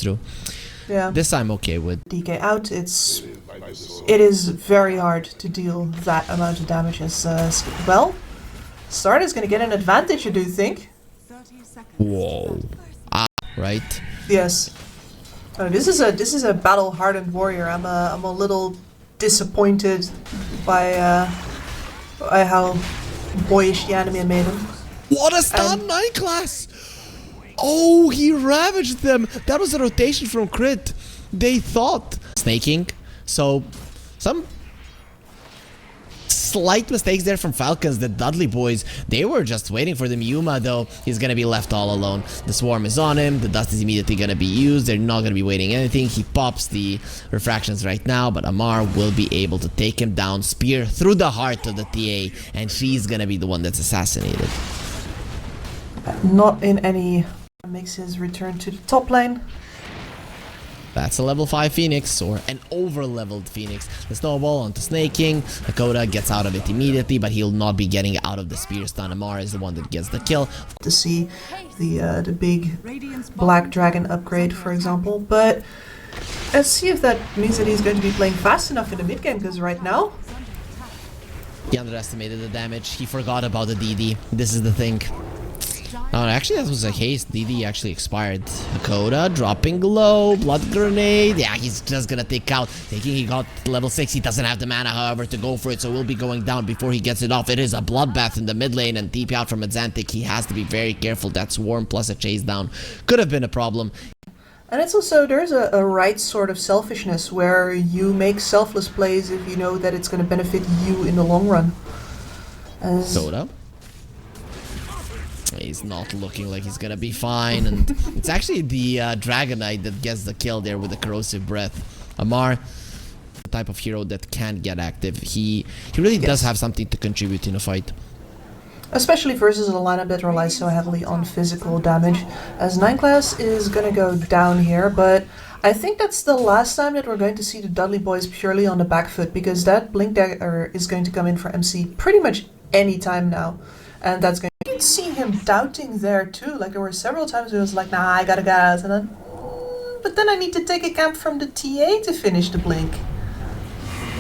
through. Yeah. This I'm okay with. DK out, it is very hard to deal that amount of damage as well. Start is gonna get an advantage, I do think. Whoa. Ah, right. Yes. Oh, this is a battle-hardened warrior. I'm a little disappointed by how boyish the anime made him. What a stun, 9 class! Oh, he ravaged them. That was a rotation from crit. They thought snaking. So some slight mistakes there from Falcons. The Dudley boys, they were just waiting for them. Yuma though, he's gonna be left all alone. The swarm is on him. The dust is immediately gonna be used. They're not gonna be waiting anything. He pops the refractions right now, but Amar will be able to take him down. Spear through the heart of the TA, and she's gonna be the one that's assassinated. Not in any. Makes his return to the top lane. That's a level 5 Phoenix, or an over-leveled Phoenix. The snowball onto Snaking. Dakota gets out of it immediately, but he'll not be getting out of the spear stun. Amar is the one that gets the kill. To see the big black dragon upgrade, for example, but let's see if that means that he's going to be playing fast enough in the mid game, because right now he underestimated the damage. He forgot about the DD. This is the thing. Oh, actually, that was a haste. DD actually expired. Dakota dropping low. Blood grenade. Yeah, he's just gonna take out. Thinking he got level 6. He doesn't have the mana, however, to go for it. So we'll be going down before he gets it off. It is a bloodbath in the mid lane and deep out from Atlantic. He has to be very careful. That swarm plus a chase down could have been a problem. And it's also, there's a right sort of selfishness where you make selfless plays if you know that it's going to benefit you in the long run. Dota. He's not looking like he's gonna be fine, and it's actually the Dragon Knight that gets the kill there with the corrosive breath. Amar, the type of hero that can get active. He really does have something to contribute in a fight. Especially versus a lineup that relies so heavily on physical damage, as 9 class is gonna go down here, but I think that's the last time that we're going to see the Dudley boys purely on the back foot, because that Blink Dagger is going to come in for MC pretty much any time now, and that's going. You can see him doubting there too. Like there were several times where he was like, "Nah, I gotta get out," and then, but then I need to take a camp from the TA to finish the blink.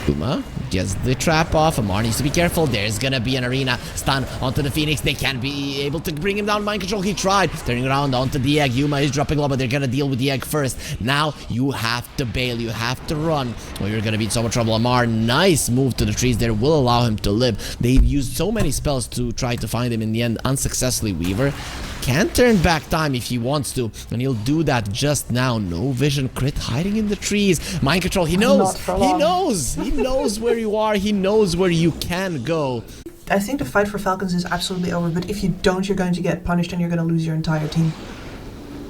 YUMA gets the trap off. Amar needs to be careful. There's gonna be an arena stun onto the Phoenix. They can't be able to bring him down. Mind control. He tried turning around onto the egg. YUMA is dropping low, but they're gonna deal with the egg first. Now you have to bail. You have to run, or you're gonna be in so much trouble. Amar, nice move to the trees there, will allow him to live. They've used so many spells to try to find him. In the end, unsuccessfully. Weaver can turn back time if he wants to, and he'll do that just now. No vision crit hiding in the trees. Mind control. He knows. He knows. He knows where you are. He knows where you can go. I think the fight for Falcons is absolutely over, but if you don't, you're going to get punished and you're going to lose your entire team.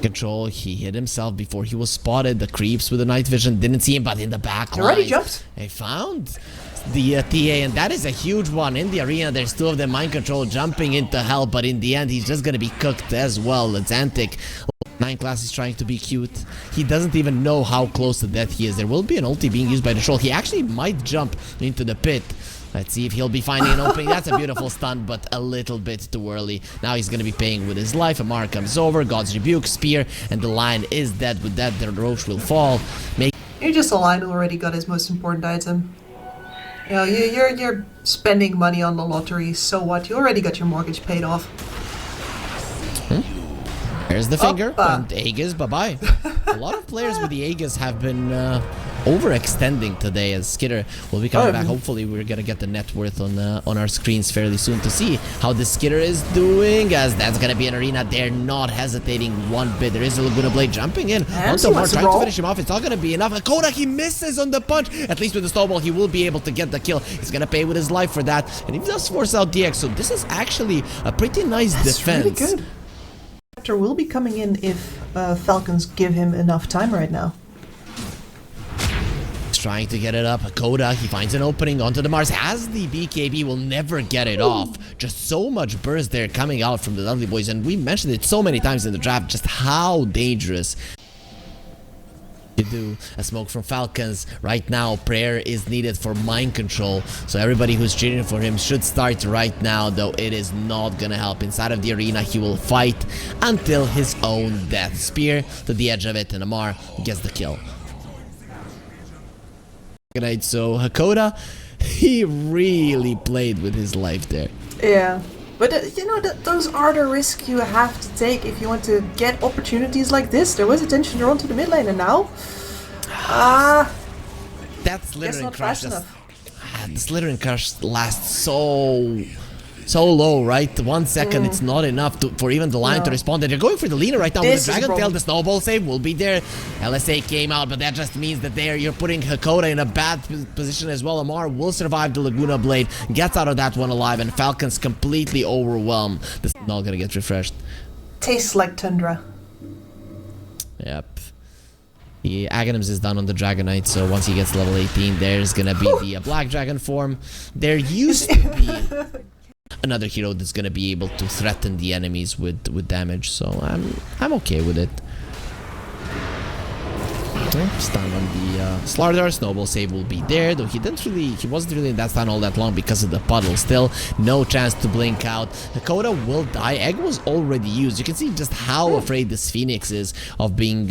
Control, he hit himself before he was spotted. The creeps with the night vision didn't see him, but in the back line, already jumped. They found the TA, and that is a huge one in the arena. There's two of them. Mind control jumping into hell, but in the end, he's just gonna be cooked as well. Atlantic. 9 class is trying to be cute. He doesn't even know how close to death he is. There will be an ulti being used by the troll. He actually might jump into the pit. Let's see if he'll be finding an opening. That's a beautiful stun, but a little bit too early. Now he's going to be paying with his life. Amar comes over, God's Rebuke, Spear, and the lion is dead. With that, the Roach will fall. You're just a lion who already got his most important item. You know, you're spending money on the lottery, so what? You already got your mortgage paid off. There's the finger, and Aegis, bye-bye. A lot of players with the Aegis have been overextending today, as Skitter will be coming back. Hopefully we're gonna get the net worth on our screens fairly soon to see how the Skitter is doing, as that's gonna be an arena. They're not hesitating one bit. There is a Laguna Blade jumping in onto Amar, trying to finish him off. It's not gonna be enough. Koda, he misses on the punch. At least with the snowball, he will be able to get the kill. He's gonna pay with his life for that, and he does force out DX, so this is actually a pretty nice defense. Really good. Will be coming in if Falcons give him enough time right now. He's trying to get it up. Koda, he finds an opening onto the Mars. As the BKB will never get it off. Just so much burst there coming out from the Dudley boys, and we mentioned it so many times in the draft just how dangerous. You do. A smoke from Falcons. Right now, prayer is needed for mind control. So everybody who's cheering for him should start right now, though it is not gonna help. Inside of the arena, he will fight until his own death. Spear to the edge of it, and Amar gets the kill. Right, so Hakoda, he really played with his life there. Yeah. But you know, those are the risks you have to take if you want to get opportunities like this. There was attention drawn to the mid lane, and now... that slithering crush the slithering crush lasts so low, right? 1 second, it's not enough for even the line to respond. They're going for the leaner right now with the Dragon Tail. The snowball save will be there. LSA came out, but that just means that you're putting Hakoda in a bad position as well. Amar will survive the Laguna Blade, gets out of that one alive, and Falcons completely overwhelmed. This is not gonna get refreshed. Tastes like Tundra. Yep. The Aghanims is done on the Dragonite, so once he gets level 18, there's gonna be the Black Dragon form. There used to be another hero that's gonna be able to threaten the enemies with damage, so I'm okay with it. Stun on the Slardar. Snowball save will be there, though he wasn't really in that stun all that long because of the puddle. Still, no chance to blink out. Hakoda will die. Egg was already used. You can see just how afraid this Phoenix is of being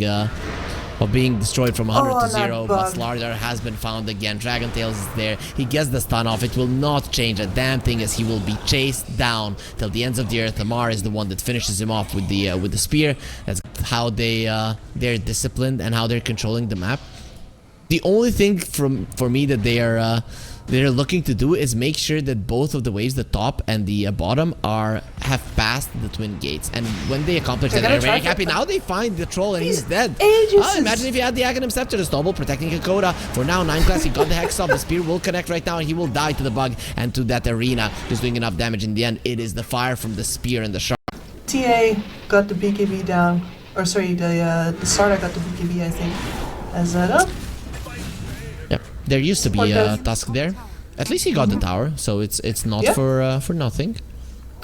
destroyed from 100 to 0, but Slardar has been found again. Dragon Tails is there. He gets the stun off. It will not change a damn thing as he will be chased down till the ends of the earth. Amar is the one that finishes him off with the spear. That's how they're disciplined and how they're controlling the map. The only thing for me that they're looking to do is make sure that both of the waves, the top and the bottom, have passed the twin gates. And when they accomplish that, they're very happy. Now they find the troll and he's dead. Imagine if you had the Aghanim Scepter, the snowball protecting Hakoda. For now, 9 class, he got the hex off. The spear will connect right now and he will die to the bug and to that arena. Just doing enough damage in the end. It is the fire from the spear and the shark. TA got the BKB down. Or sorry, the Sarda got the BKB, I think. As Yep. There used to be a Tusk there. At least he got the tower, so it's not for nothing.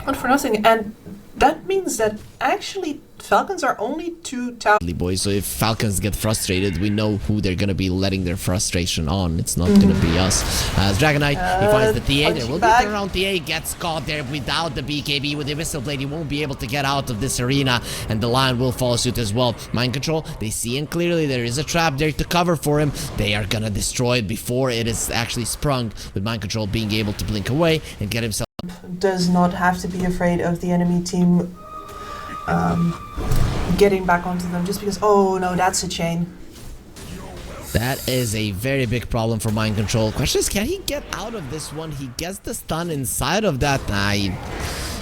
Not for nothing, and that means that actually Falcons are only 2 towers. Boys, so if Falcons get frustrated, we know who they're gonna be letting their frustration on. It's not gonna be us. As Dragonite, he finds the TA. There will be a turnaround. TA gets caught there without the BKB. With the Whistle Blade, he won't be able to get out of this arena, and the Lion will follow suit as well. Mind control, they see him clearly. There is a trap there to cover for him. They are gonna destroy it before it is actually sprung, with mind control being able to blink away and get himself. Does not have to be afraid of the enemy team getting back onto them just because, oh no, that's a chain. That is a very big problem for mind control. Question is, can he get out of this one? He gets the stun inside of that.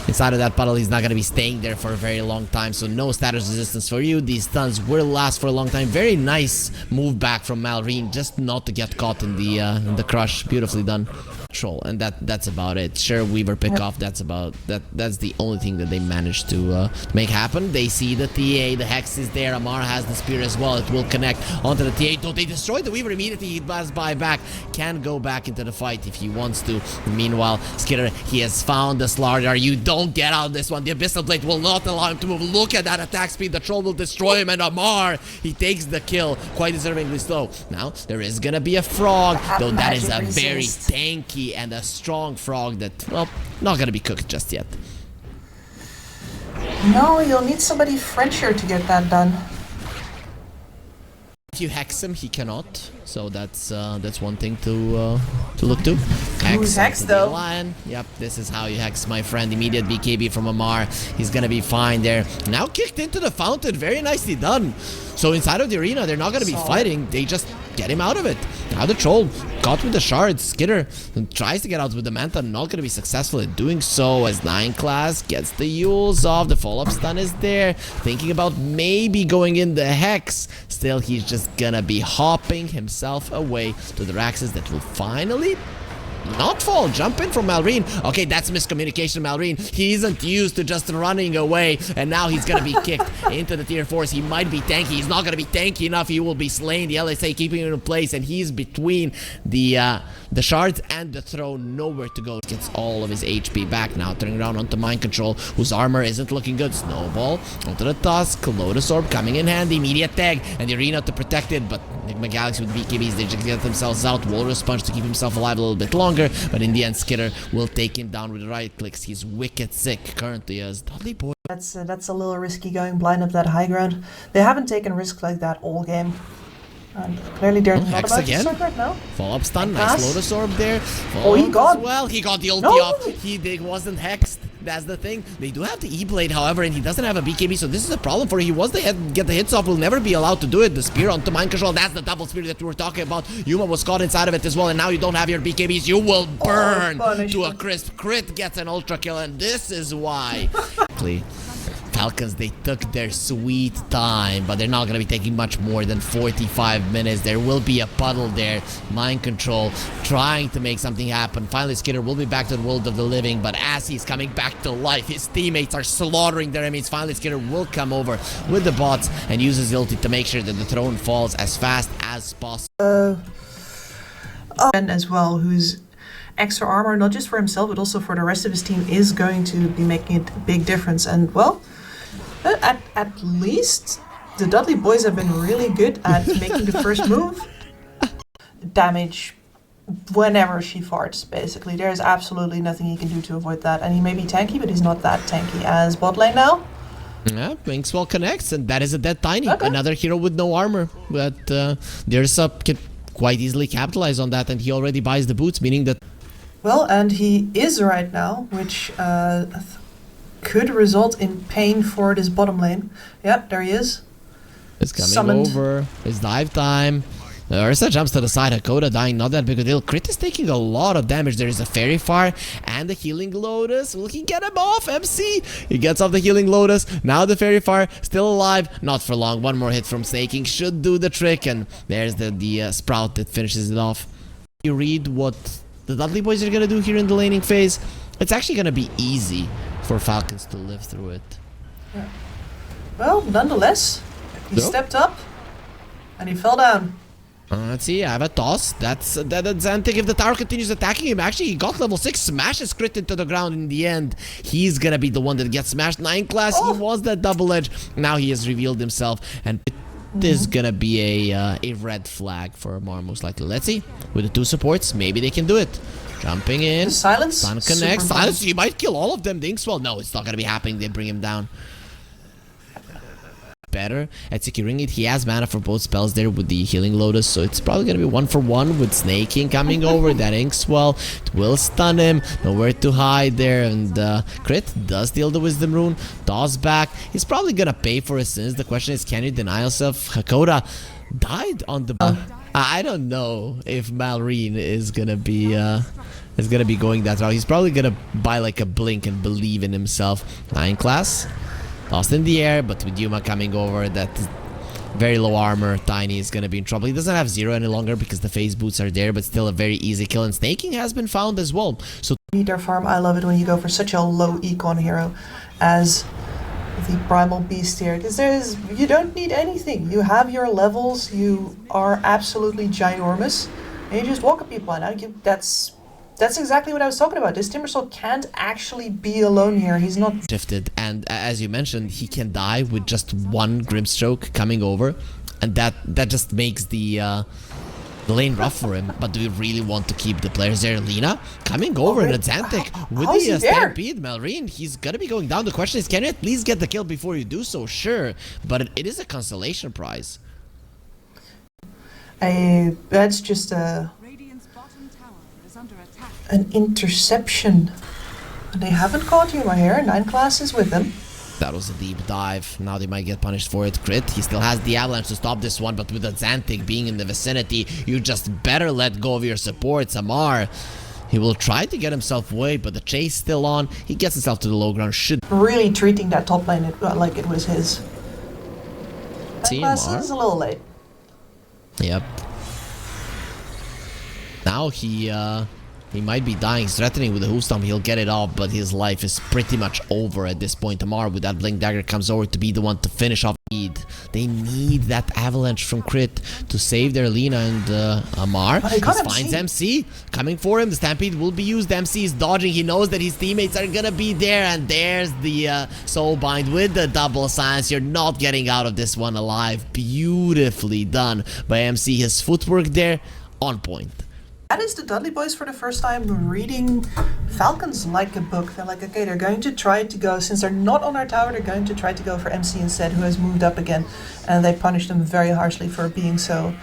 Inside of that puddle, he's not going to be staying there for a very long time, so no status resistance for you. These stuns will last for a long time. Very nice move back from Malrine, just not to get caught in the crush. Beautifully done. And that's about it. Sure, Weaver pick off. That's the only thing that they managed to make happen. They see the TA, the Hex is there. Amar has the spear as well. It will connect onto the TA. Don't they destroy the Weaver immediately? He blasts back. Can go back into the fight if he wants to. Meanwhile, Skitter, he has found the Slardar. You don't get out of this one. The Abyssal Blade will not allow him to move. Look at that attack speed. The troll will destroy him, and Amar, he takes the kill. Quite deservingly so. Now, there is gonna be a frog, though that is a very tanky and a strong frog that, well, not gonna be cooked just yet. No, you'll need somebody Frenchier to get that done. If you hex him, he cannot. So that's one thing to look to. Who's hex though? Lion. Yep, this is how you hex, my friend. Immediate BKB from Amar. He's gonna be fine there. Now kicked into the fountain. Very nicely done. So inside of the arena, they're not gonna be fighting. They just get him out of it. Now the troll caught with the shards. Skitter tries to get out with the Manta. Not gonna be successful in doing so as 9 class gets the Yules off. The follow-up stun is there. Thinking about maybe going in the hex. Still, he's just gonna be hopping himself away to the Raxes that will finally... not fall. Jump in from Malrine. Okay, that's miscommunication, Malrine. He isn't used to just running away, and now he's gonna be kicked into the tier 4s. He might be tanky. He's not gonna be tanky enough. He will be slain. The LSA keeping him in place, and he's between the shards and the throne. Nowhere to go. Gets all of his HP back now. Turning around onto Mind Control, whose armor isn't looking good. Snowball onto the Tusk. Lotus Orb coming in handy. Immediate tag, and the arena to protect it, but Enigma Galaxy with BKBs, they just get themselves out. Walrus Punch to keep himself alive a little bit longer, but in the end, Skitter will take him down with the right clicks. He's wicked sick currently as Dudley Boy. That's a little risky going blind up that high ground. They haven't taken risks like that all game. And clearly they're not about to start right now. Follow-up stun, nice Lotus Orb there. Oh, he got... Well, he got the ulti off. He wasn't hexed. That's the thing. They do have the E-Blade, however, and he doesn't have a BKB, so this is a problem for him. He was get the hits off, will never be allowed to do it. The spear onto Mind Control, that's the double spear that we were talking about. Yuma was caught inside of it as well, and now you don't have your BKBs. You will burn to a crisp. Crit gets an ultra kill, and this is why. Falcons, they took their sweet time, but they're not going to be taking much more than 45 minutes. There will be a puddle there. Mind Control trying to make something happen. Finally, Skitter will be back to the world of the living, but as he's coming back to life, his teammates are slaughtering their enemies. Finally, Skitter will come over with the bots and use his ulti to make sure that the throne falls as fast as possible. And as well, who's extra armor, not just for himself, but also for the rest of his team, is going to be making a big difference. And, well, at least the Dudley boys have been really good at making the first move. Damage whenever she farts, basically. There's absolutely nothing he can do to avoid that. And he may be tanky, but he's not that tanky as bot lane now. Yeah, Winkswell connects, and that is a dead Tiny. Okay. Another hero with no armor. But there's a can quite easily capitalize on that, and he already buys the boots, meaning that... Well, and he is right now, which could result in pain for this bottom lane. Yep, there he is. It's coming over. It's dive time. Ursa jumps to the side. Hakoda dying, not that big a deal. Crit is taking a lot of damage. There is a Fairy Fire and the Healing Lotus. Will he get him off? MC. He gets off the Healing Lotus. Now the Fairy Fire still alive. Not for long. One more hit from Snaking should do the trick. And there's the Sprout that finishes it off. You read what the Dudley boys are going to do here in the laning phase. It's actually going to be easy for Falcons to live through it. Yeah. Well, nonetheless, he stepped up and he fell down. Let's see, I have a toss. That's Xantic. If the tower continues attacking him, actually, he got level 6, smashes crit into the ground in the end. He's gonna be the one that gets smashed. 9 class, he was that double edge. Now he has revealed himself, and it is gonna be a red flag for Amar, most likely. Let's see, with the 2 supports, maybe they can do it. Jumping in. Silence. Sun connects. Silence, he might kill all of them. Dinkswell, no, it's not gonna be happening. They bring him down. Better at securing it. He has mana for both spells there with the Healing Lotus, so it's probably gonna be 1-for-1 with Snaking coming over. That Inkswell, it will stun him. Nowhere to hide there, and Crit does deal the Wisdom Rune. Toss back. He's probably gonna pay for his sins. The question is, can you deny yourself? Hakoda died on the... I don't know if Malrine is gonna be going that route. He's probably gonna buy like a blink and believe in himself. 9 class. Lost in the air, but with Yuma coming over, that very low armor, Tiny is going to be in trouble. He doesn't have 0 any longer because the phase boots are there, but still a very easy kill. And Snaking has been found as well. So meter farm, I love it when you go for such a low econ hero as the Primal Beast here. Because you don't need anything. You have your levels, you are absolutely ginormous, and you just walk at people. And that's exactly what I was talking about. This Timbersaw can't actually be alone here. He's not shifted, and as you mentioned, he can die with just 1 Grimstroke coming over, and that just makes the lane rough for him. But do we really want to keep the players there? Lina coming over in a Xantic with the Stampede. Malrine, he's gonna be going down. The question is, can you at least get the kill before you do so? Sure, but it is a consolation prize. That's just an interception. They haven't caught Yuma here. 9 classes with them. That was a deep dive. Now they might get punished for it. Crit, he still has the avalanche to stop this one, but with the Xantic being in the vicinity, you just better let go of your supports. Amar, he will try to get himself away, but the chase still on. He gets himself to the low ground. Should really treating that top lane like it was his. 9 classes is a little late. Yep. Now he He might be dying. He's threatening with the hoof stomp. He'll get it off, but his life is pretty much over at this point. Amar with that blink dagger comes over to be the one to finish off. They need that avalanche from Crit to save their Lina and Amar. He finds MC coming for him. The Stampede will be used. MC is dodging. He knows that his teammates are gonna be there, and there's the Soulbind with the double silence. You're not getting out of this one alive. Beautifully done by MC. His footwork there on point. That is the Dudley boys for the first time reading Falcons like a book. They're like, okay, they're going to try to go, since they're not on our tower, they're going to try to go for MC instead, who has moved up again. And they punished him very harshly for being so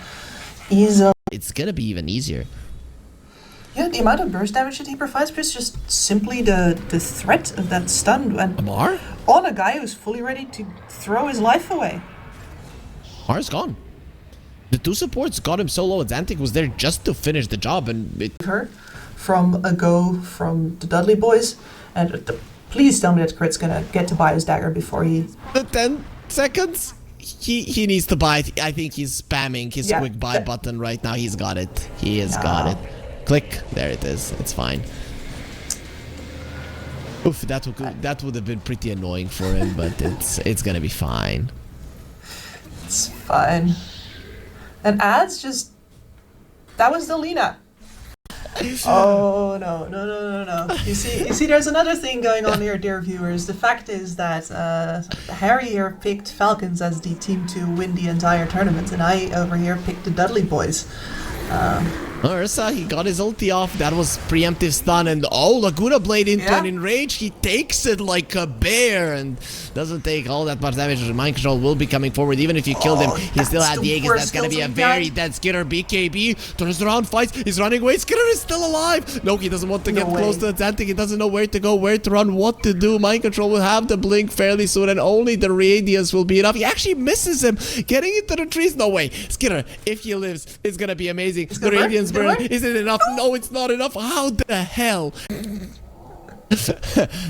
easy. It's gonna be even easier. Yeah, the amount of burst damage that he provides is just simply the threat of that stun. And Amar? On a guy who's fully ready to throw his life away. Amar's gone. The two supports got him so low. Xantic was there just to finish the job, and it her from a go from the Dudley boys, and please tell me that Crit's gonna get to buy his dagger before he. The 10 seconds. He needs to buy it. I think he's spamming his quick buy button right now. He's got it. He has got it. Click. There it is. It's fine. Oof, that would have been pretty annoying for him, but it's gonna be fine. It's fine. And ads just... That was the Lina. Oh, no. You see, there's another thing going on here, dear viewers. The fact is that Harry here picked Falcons as the team to win the entire tournament, and I over here picked the Dudley boys. Ursa, he got his ulti off. That was preemptive stun, and Laguna Blade into an enrage. He takes it like a bear and doesn't take all that much damage. Mind Control will be coming forward. Even if you killed him, he still had the Aegis. That's gonna be a very dead Skitter. BKB turns around, fights. He's running away. Skitter is still alive. No, he doesn't want to get close to Atlantic. He doesn't know where to go, where to run, what to do. Mind Control will have the blink fairly soon, and only the Radiance will be enough. He actually misses him, getting into the trees. No way. Skitter, if he lives, it's gonna be amazing. The Radiance burn. Is it enough? No, it's not enough. How the hell?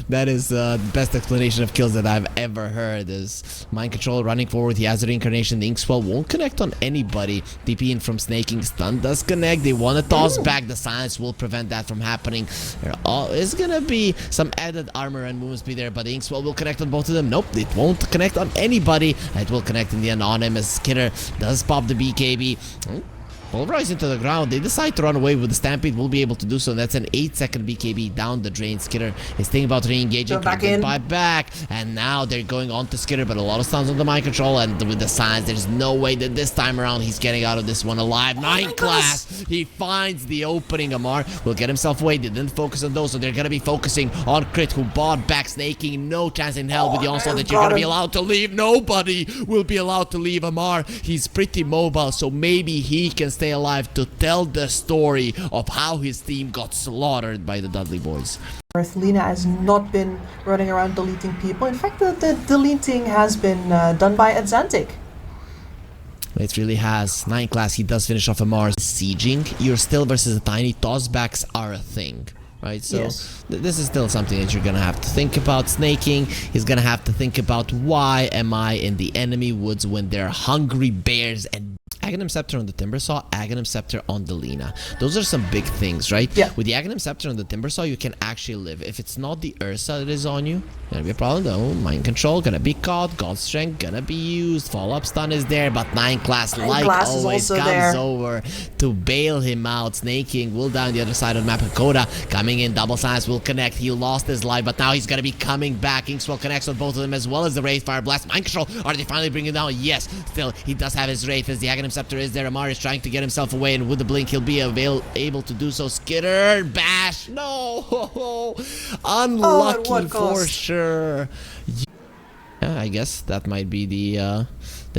That is the best explanation of kills that I've ever heard. Is Mind Control running forward. He has a reincarnation. The Inkswell won't connect on anybody. DP in from snaking. Stun does connect. They want to toss back. The silence will prevent that from happening. There is gonna be some added armor and movement speed there, but the Inkswell will connect on both of them. Nope, it won't connect on anybody. It will connect in the end on him as Skitter does pop the BKB. Pulverize into the ground. They decide to run away with the Stampede. Will be able to do so. And that's an 8-second BKB down the drain. Skitter is thinking about re-engaging. Back. And now they're going on to Skitter, but a lot of stuns on the Mind Control. And with the signs, there's no way that this time around he's getting out of this one alive. 9 class. He finds the opening. Amar will get himself away. They didn't focus on those, so they're going to be focusing on Crit, who bought back snaking. No chance in hell with the onslaught that you're going to be allowed to leave. Nobody will be allowed to leave Amar. He's pretty mobile, so maybe he can stay alive to tell the story of how his team got slaughtered by the Dudley boys. Lina has not been running around deleting people. In fact, the deleting has been done by Xantic. It really has. 9 class, he does finish off a Mars. Sieging, you're still versus a tiny. Tossbacks are a thing. Right, so this is still something that you're gonna have to think about. Snaking, he's gonna have to think about why am I in the enemy woods when there are hungry bears and Aghanim Scepter on the Timbersaw, Aghanim Scepter on the Lina. Those are some big things, right? Yeah. With the Aghanim Scepter on the Timbersaw, you can actually live. If it's not the Ursa that is on you, gonna be a problem though. Mind Control, gonna be caught. God's Strength, gonna be used. Follow-up stun is there, but 9 class, like always, comes over to bail him out. Snaking will down the other side of the map. Koda coming in, double silence will connect. He lost his life, but now he's gonna be coming back. Inkswell connects on both of them as well as the Wraith Fire Blast. Mind Control, are they finally bringing him down? Yes, still, he does have his Wraith as the Aghanim Scepter is there. Amar is trying to get himself away, and with the blink, he'll be able to do so. Skitter, bash, no! Unlucky for sure. Yeah, I guess that might be the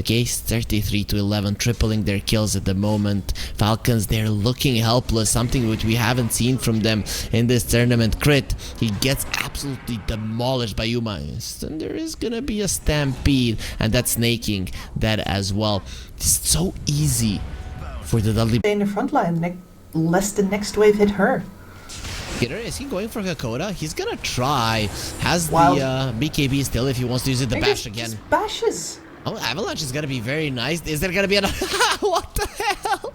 case. 33-11, tripling their kills at the moment. Falcons, they're looking helpless, something which we haven't seen from them in this tournament. Crit, he gets absolutely demolished by Yuma, and there is gonna be a stampede, and that's snaking that as well. It's so easy for the Dudley in the front line, lest the next wave hit her. Is he going for Hakoda? He's gonna try. Has the BKB still if he wants to use it. The bash again. Just bashes. Oh, Avalanche is gonna be very nice. Is there gonna be another? What the hell?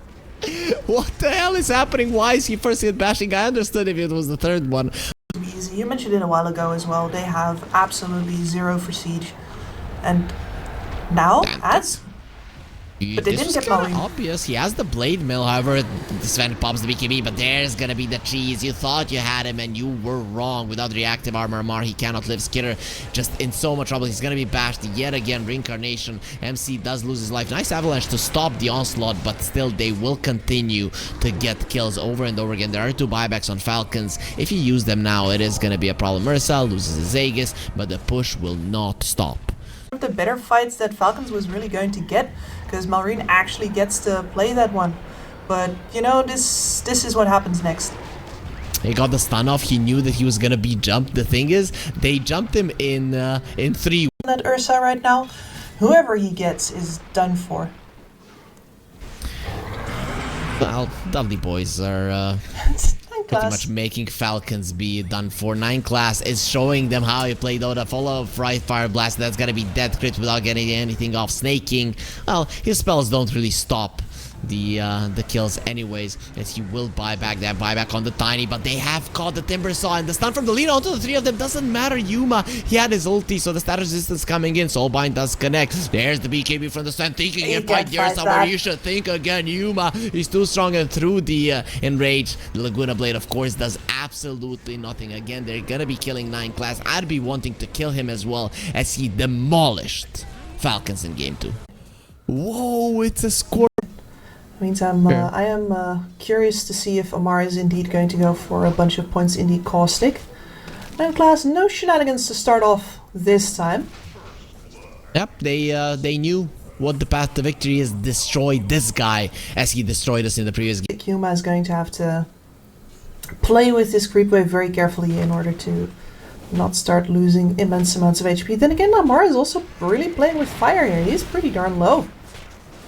What the hell is happening? Why is he first hit bashing? I understood if it was the third one. Easy. You mentioned it a while ago as well. They have absolutely zero for siege. And now, ads? But they didn't get Marine. Obvious. He has the blade mill, however, Sven pops the BKB, but there's gonna be the cheese. You thought you had him and you were wrong. Without reactive armor, Mar, he cannot live. Skitter just in so much trouble. He's gonna be bashed yet again. Reincarnation. MC does lose his life. Nice avalanche to stop the onslaught, but still they will continue to get kills over and over again. There are 2 buybacks on Falcons. If you use them now, it is gonna be a problem. Ursa loses his Aegis, but the push will not stop. One of the better fights that Falcons was really going to get, because Malrine actually gets to play that one. But you know, this is what happens next. He got the stun off. He knew that he was gonna be jumped. The thing is, they jumped him in 3. That Ursa right now, whoever he gets is done for. Well, Dudley boys are pretty much making Falcons be done for. 9 class is showing them how you play Dota. Follow Fire Blast. That's gonna be dead crit without getting anything off. Snaking. Well, his spells don't really stop the kills anyways, as he will buy back that buyback on the Tiny, but they have caught the Timber Saw, and the stun from the lead onto the 3 of them doesn't matter. Yuma, he had his ulti, so the status resistance coming in. Soulbind does connect. There's the BKB from the Sun, thinking if right here somewhere you should think again. Yuma, he's too strong, and through the enrage, the Laguna Blade of course does absolutely nothing. Again, they're gonna be killing 9 class. I'd be wanting to kill him as well, as he demolished Falcons in game 2. Whoa, it's a score. Means I am curious to see if Omar is indeed going to go for a bunch of points in the caustic. 9 class, no shenanigans to start off this time. Yep, they knew what the path to victory is. Destroy this guy as he destroyed us in the previous game. YUMA is going to have to play with this creep wave very carefully in order to not start losing immense amounts of HP. Then again, Omar is also really playing with fire here. He's pretty darn low.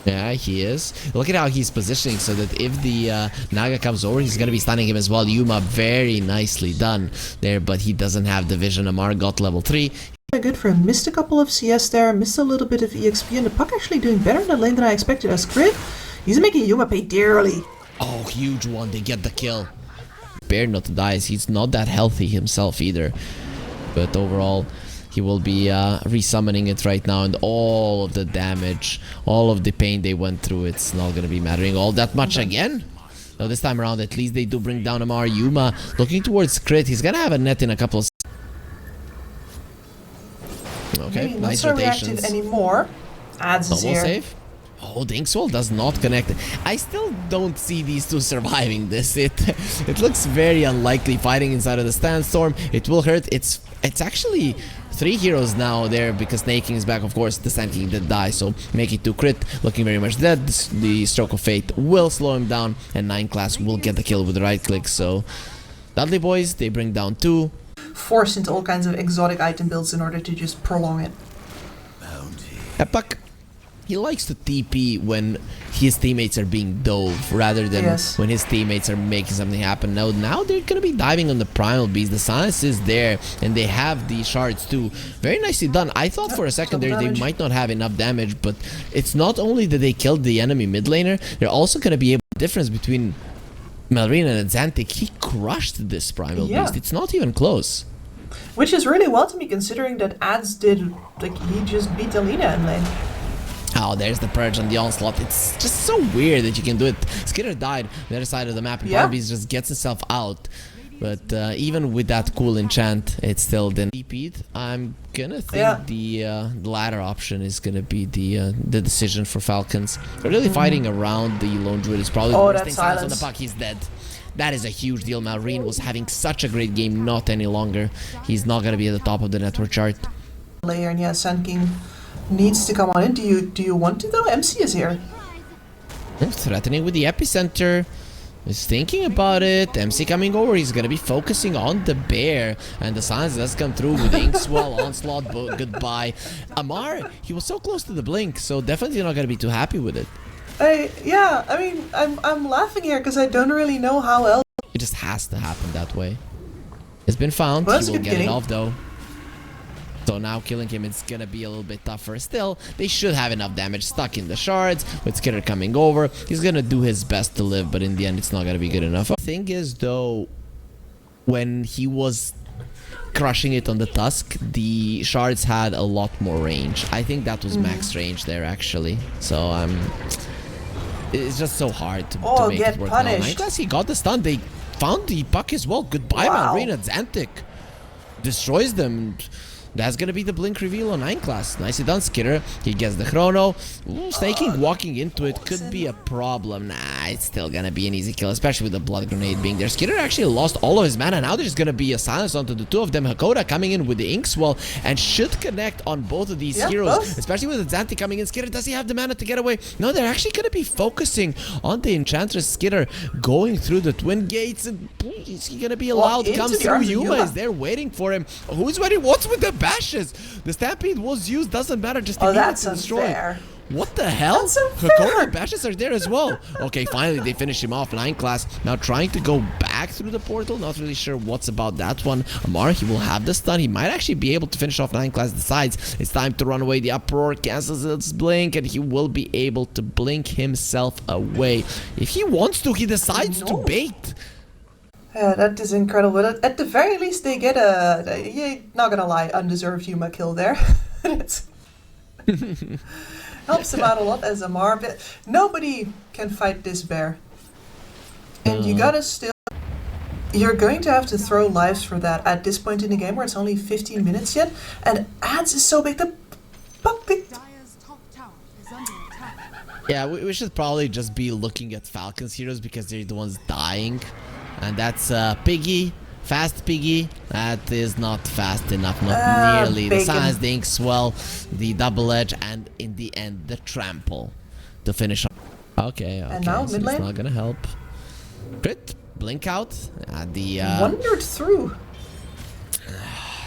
Yeah, he is. Look at how he's positioning so that if the Naga comes over, he's going to be stunning him as well. Yuma, very nicely done there, but he doesn't have the vision. Amar got level 3. Good for him. Missed a couple of CS there, missed a little bit of EXP, and the puck actually doing better in the lane than I expected. As crit, he's making Yuma pay dearly. Oh, huge one. They get the kill. Bear not to die, as he's not that healthy himself either. But overall, he will be resummoning it right now, and all of the damage, all of the pain they went through, it's not going to be mattering all that much again. Now this time around, at least they do bring down Amar. Yuma looking towards crit. He's going to have a net in a couple of... Okay, nice rotations. Not so reactive anymore. Adds is here. Save. Oh, the Inkswell does not connect. I still don't see these two surviving this. It looks very unlikely. Fighting inside of the Sandstorm. It will hurt. It's actually 3 heroes now there, because Snaking is back, of course. The Sand King did die, so make it 2 crit. Looking very much dead. The Stroke of Fate will slow him down, and 9 class will get the kill with the right click. So Dudley boys, they bring down 2. Forced into all kinds of exotic item builds in order to just prolong it. Epak, he likes to TP when his teammates are being dove, rather than when his teammates are making something happen. Now they're gonna be diving on the Primal Beast. The Silence is there, and they have the shards too. Very nicely done. I thought for a second there they might not have enough damage, but it's not only that they killed the enemy mid laner, they're also gonna be able to difference between Malrine and Xantic. He crushed this Primal Beast. It's not even close. Which is really well to me, considering that Ads did, like, he just beat Alina in lane. Oh, there's the Purge on the Onslaught. It's just so weird that you can do it. Skitter died on the other side of the map, and Barbies just gets himself out. But even with that cool enchant, it's still then TP'd. I'm gonna think the latter option is gonna be the decision for Falcons. They're really fighting around the Lone Druid. Is probably the worst thing. Silence on the puck. He's dead. That is a huge deal. Malrine was having such a great game, not any longer. He's not gonna be at the top of the network chart. Layer, and yeah, Sand King needs to come on in. Do you want to though? MC is here. Threatening with the epicenter. Is thinking about it. MC coming over. He's gonna be focusing on the bear, and the Silence does come through with Inkswell, Onslaught, goodbye. Amar, he was so close to the blink, so definitely not gonna be too happy with it. Yeah, I mean, I'm laughing here because I don't really know how else. It just has to happen that way. It's been found. He will get it off though. So now killing him is gonna be a little bit tougher. Still, they should have enough damage stuck in the shards. With Skitter coming over, he's gonna do his best to live, but in the end, it's not gonna be good enough. The thing is, though, when he was crushing it on the Tusk, the shards had a lot more range. I think that was max range there, actually. So, it's just so hard to make it work now. Nice, he got the stun. They found the puck as well. Goodbye, Malrina. Xantic destroys them. That's gonna be the blink reveal on 9 class. Nicely done, Skitter. He gets the chrono. Ooh, snaking, walking into it could be a problem. Nah, it's still gonna be an easy kill, especially with the blood grenade being there. Skitter actually lost all of his mana. Now there's gonna be a silence onto the two of them. Hakoda coming in with the Inkswell and should connect on both of these heroes, especially with the Xanthi coming in. Skitter, does he have the mana to get away? No, they're actually gonna be focusing on the Enchantress. Skitter going through the twin gates, and is he gonna be allowed to come through? Yuma is there waiting for him. Who's ready? What's with the bashes? The Stampede was used, doesn't matter, just to destroy. What the hell? Hakoda bashes are there as well. Okay, finally they finish him off. 9 class now trying to go back through the portal. Not really sure what's about that one. Amar, he will have the stun. He might actually be able to finish off 9 class. Decides it's time to run away. The uproar cancels its blink, and he will be able to blink himself away. If he wants to, he decides to bait. Yeah, that is incredible. At the very least, they get not gonna lie, undeserved Yuma kill there. Helps him out a lot as a Mar, but nobody can fight this bear. And you gotta you're going to have to throw lives for that at this point in the game where it's only 15 minutes yet, and ads is so big. Yeah, we should probably just be looking at Falcons heroes because they're the ones dying. And that's Piggy, fast Piggy. That is not fast enough, not nearly. The Silence, the Inkswell, the Double Edge, and in the end, the Trample to finish off. Okay, and now so mid lane. It's not gonna help. Crit, blink out. Wandered through.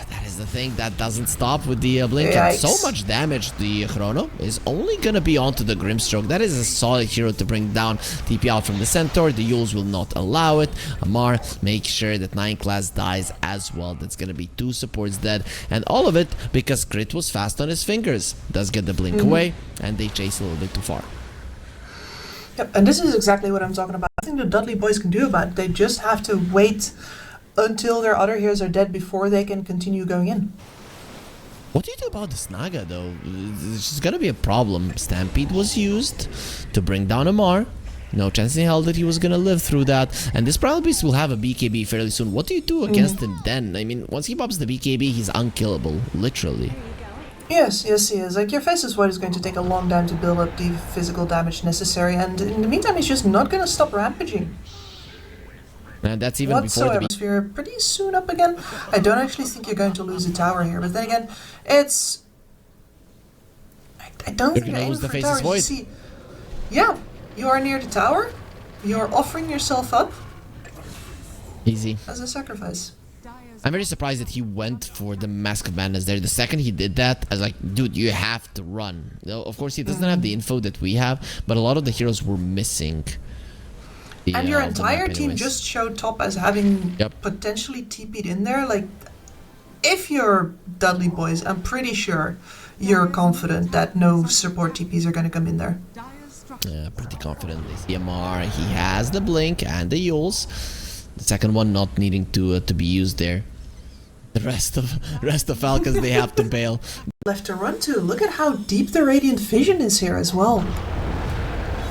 That is the thing that doesn't stop with the blink. Yikes. And so much damage. The Chrono is only gonna be onto the Grimstroke. That is a solid hero to bring down. TP out from the Centaur. The Yules will not allow it. Amar, make sure that 9 class dies as well. That's gonna be 2 supports dead. And all of it because Crit was fast on his fingers. Does get the blink away, and they chase a little bit too far. Yep, and this is exactly what I'm talking about. I think the Dudley boys can do about it. They just have to wait until their other heroes are dead before they can continue going in. What do you do about the Snaga, though? It's gonna be a problem. Stampede was used to bring down Amar. No chance in hell that he was gonna live through that. And this Primal Beast will have a BKB fairly soon. What do you do against him then? I mean, once he pops the BKB, he's unkillable, literally. Yes, he is. Like, your Faceless Void is going to take a long time to build up the physical damage necessary, and in the meantime, he's just not gonna stop rampaging. And that's even before the atmosphere pretty soon up again. I don't actually think you're going to lose a tower here, but then again, it's I don't think you're aiming for towers. You see, yeah, you are near the tower. You're offering yourself up. Easy. As a sacrifice. I'm very surprised that he went for the Mask of Madness there. The second he did that, I was like, dude, you have to run. Of course, he doesn't have the info that we have, but a lot of the heroes were missing. And your entire team just showed top as having potentially TP'd in there. Like, if you're Dudley boys, I'm pretty sure you're confident that no support TPs are going to come in there. Yeah, pretty confident. CMR, he has the Blink and the Yules. The second one not needing to be used there. The rest of Falcons, they have to bail. Left to run to. Look at how deep the Radiant Vision is here as well.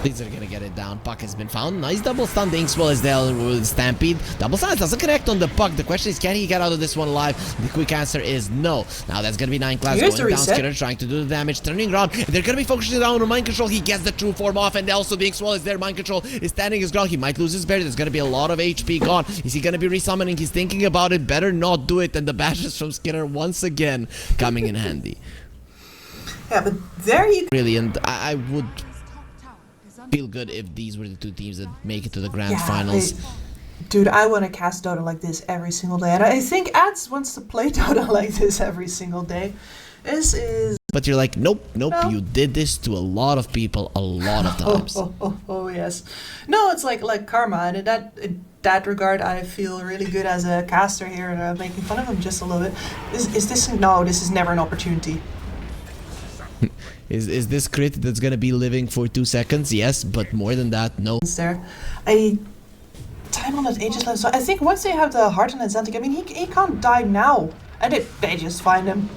These are gonna get it down. Puck has been found. Nice double stun. The Inkswell is there with Stampede. Double stun doesn't connect on the puck. The question is, can he get out of this one alive? The quick answer is no. Now that's gonna be 9 class going down. Skitter trying to do the damage, turning around. They're gonna be focusing down on Mind Control. He gets the true form off, and also the Inkswell is there. Mind Control is standing his ground. He might lose his bear. There's gonna be a lot of HP gone. Is he gonna be resummoning? He's thinking about it. Better not do it. And the bashes from Skitter once again coming in handy. Yeah, but there you brilliant. I would feel good if these were the 2 teams that make it to the grand finals. Dude, I want to cast Dota like this every single day, and I think Ads wants to play Dota like this every single day. This is But you're like, nope, nope, No. you did this to a lot of people a lot of times. Oh, yes. No, it's like karma, and in that regard, I feel really good as a caster here, making fun of him just a little bit. Is this... No, this is never an opportunity. Is this crit that's gonna be living for 2 seconds? Yes, but more than that, no. There. Time on that Aegis left, so I think once they have the heart on Xantic, I mean, he can't die now. And they just find him.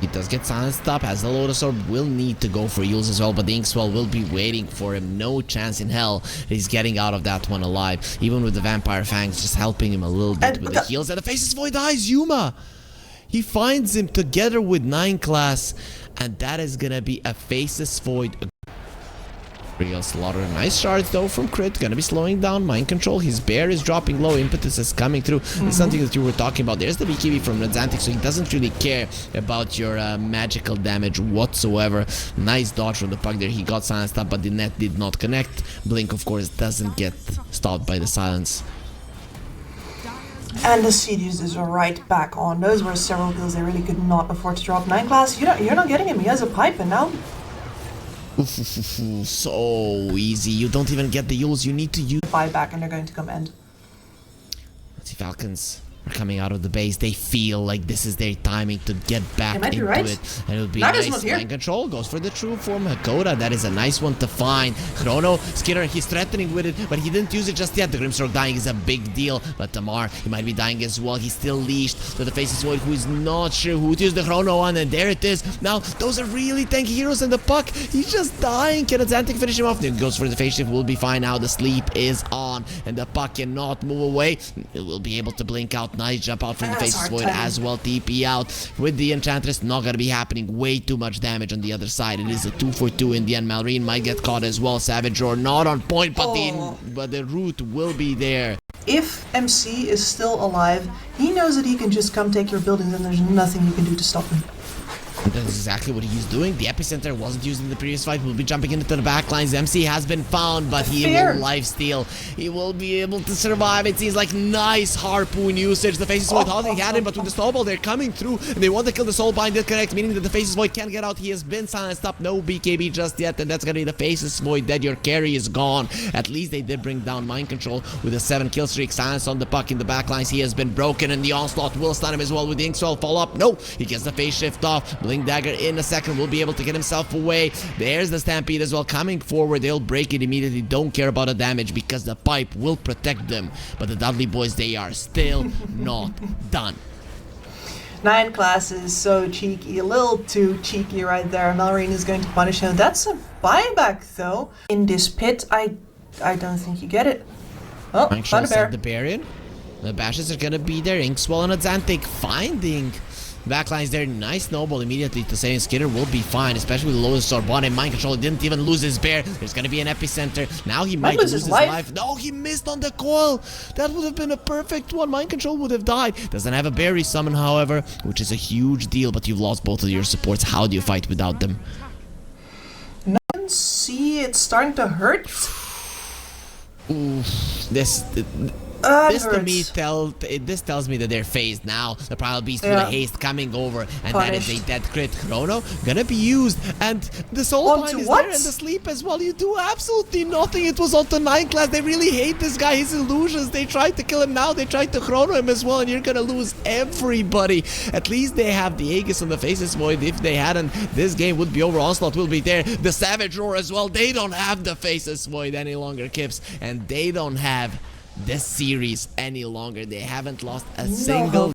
He does get silenced up, as the Lotus Orb will need to go for heals as well, but the Inkswell will be waiting for him. No chance in hell he's getting out of that one alive. Even with the Vampire Fangs just helping him a little bit with the heals. And the Faceless Void dies, Yuma! He finds him together with 9 class, and that is gonna be a Faceless Void. Real slaughter. Nice shards though from Crit. Gonna be slowing down Mind Control. His bear is dropping low. Impetus is coming through. It's something that you were talking about. There's the BKB from Xantic, so he doesn't really care about your magical damage whatsoever. Nice dodge from the puck there. He got silenced up, but the net did not connect. Blink, of course, doesn't get stopped by the silence. And the Sidious is right back on. Those were several kills they really could not afford to drop. 9 class, you're not getting him. He has a pipe, and now... So easy. You don't even get the use. You need to use buyback, and they're going to come end. Let's see, Falcons are coming out of the base. They feel like this is their timing to get back into it. And it would be nice. Mind Control goes for the true form. Hakoda, that is a nice one to find. Chrono, Skinner, he's threatening with it, but he didn't use it just yet. The Grimstroke dying is a big deal, but Tamar, he might be dying as well. He's still leashed to the Faceless Void, who is not sure who to use the Chrono on, and there it is. Now, those are really tanky heroes in the puck. He's just dying. Can Xantic finish him off? Then goes for the face shift. Will be fine now. The sleep is on, and the puck cannot move away. It will be able to blink out. Nice jump out from the Faceless Void as well. TP out with the Enchantress. Not gonna be happening. Way too much damage on the other side. It is a 2-for-2 in the end. Malrine might get caught as well. Savage Roar not on point, but the root will be there. If MC is still alive, he knows that he can just come take your buildings, and there's nothing you can do to stop him. That's exactly what he's doing. The epicenter wasn't used in the previous fight. We'll be jumping into the backlines. MC has been found, but he will lifesteal. He will be able to survive. It seems like nice harpoon usage. The Faceless Void thought he had him, but with the snowball, they're coming through, and they want to kill the Soulbind. Did correct, meaning that the Faceless Void can't get out. He has been silenced up. No BKB just yet, and that's gonna be the Faceless Void dead. Your carry is gone. At least they did bring down Mind Control with a 7-kill streak. Silence on the puck in the backlines. He has been broken, and the Onslaught will stun him as well with the Inkswell. Follow up. No, he gets the face shift off. Blink Dagger in a second will be able to get himself away. There's the Stampede as well coming forward. They'll break it immediately. Don't care about the damage because the pipe will protect them. But the Dudley boys, they are still not done. 9 class is so cheeky, a little too cheeky right there. Malrine is going to punish him. That's a buyback though. In this pit, I don't think you get it. Oh, found a bear. The Baron. The bashes are gonna be there. Inkswell and Xantic finding backlines there. Nice snowball immediately to say Skidder will be fine, especially with the lowest Sorbonne and Mind Control. He didn't even lose his bear. There's gonna be an epicenter. Now he might lose his life. No, he missed on the coil. That would have been a perfect one. Mind Control would have died. Doesn't have a berry summon, however, which is a huge deal, but you've lost both of your supports. How do you fight without them? No, see, it's starting to hurt. Ooh, this to me tells me that they're phased now. The Primal Beast with a haste coming over, and that is a dead crit. Chrono gonna be used, and the Soulbind is there, and the sleep as well. You do absolutely nothing. It was onto 9 class. They really hate this guy, his illusions. They tried to kill him now. They tried to Chrono him as well, and you're gonna lose everybody. At least they have the Aegis on the Faceless Void. If they hadn't, this game would be over. Onslaught will be there. The Savage Roar as well. They don't have the Faceless Void any longer, Kips, and they don't have this series any longer. They haven't lost a single